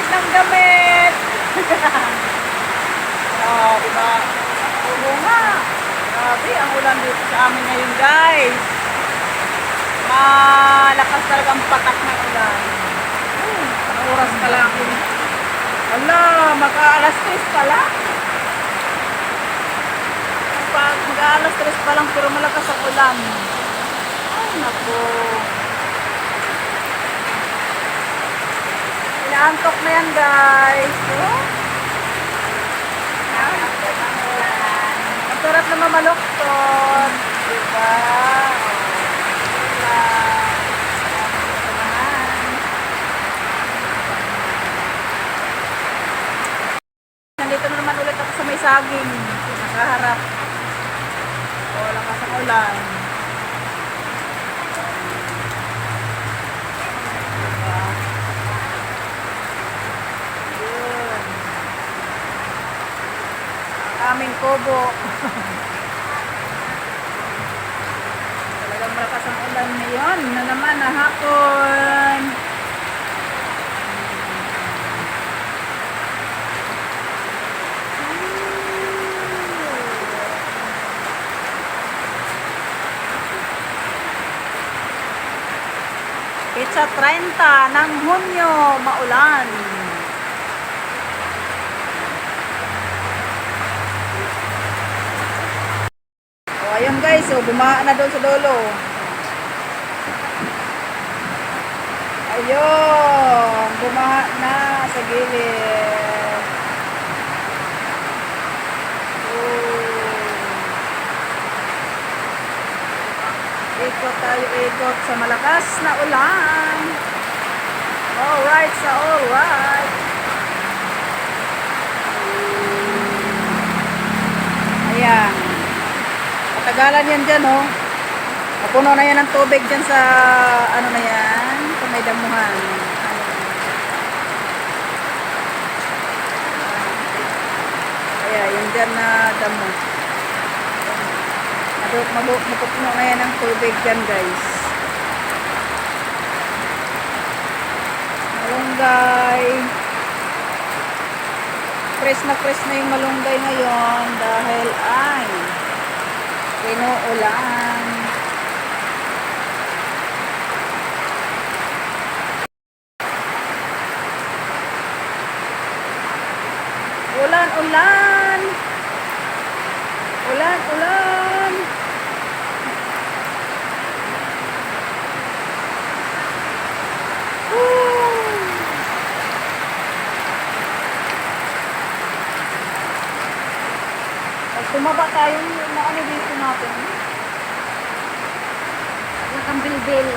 ng damit. Oh, diba? Oo nga. Grabe, ang ulan dito sa amin ngayon, guys. Malakas talaga ang patak ng ulan. Anong oras pa lang? Wala, mag-aalas 3 pa lang. Mag-aalas 3 pa lang, pero malakas ang ulan. Ay, naku. Inaantok na yan, guys. Oh? Masurat na mamaluktot. Diba? Nandito na naman ulit ako sa may saging. Nakaharap. O, lakas ang ulan. Diba? Yun. Ang aming kubo. Talagang malakas ang ulan ngayon. Na naman, na hapon. Pitsa 30 ng Hunyo, maulan. O, ayun guys, so, bumaha na doon sa dulo. Ayun, bumaha na sa gilid. Ikot tayo, ikot sa malakas na ulan. Alright, sa alright. Ayan. Katagalan yan dyan, oh. Mapuno na yan ng tubig dyan sa, ano na yan, sa may damuhan. Ayan, yun dyan na damo. Mapupuno na yan ng tubig dyan, guys. Malunggay. Fresh na yung malunggay ngayon dahil ay pinuulan. Ulan. Ulan. Tumaba tayo na ano dito natin. Yung bilbil.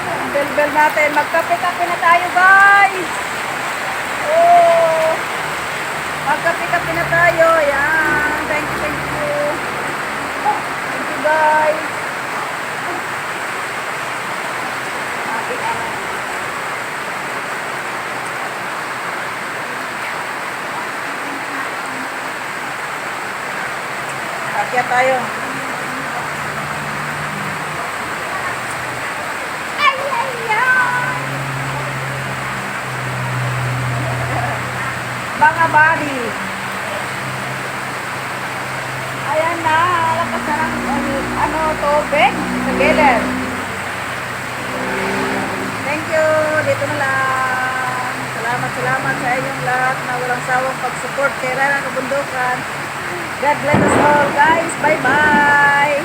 Ang bilbil natin. Magkape-kape na tayo, guys. Oh. Magkape-kape na tayo. Yan. Thank you. Thank you, guys. Kaya tayo. Mga body. Ayan na. Lakas na ng tubig sa gilid. Thank you. Dito na lang. Salamat sa inyong lahat na walang sawang pag-support kay Rana Kabundukan. God bless us all, guys. Bye-bye.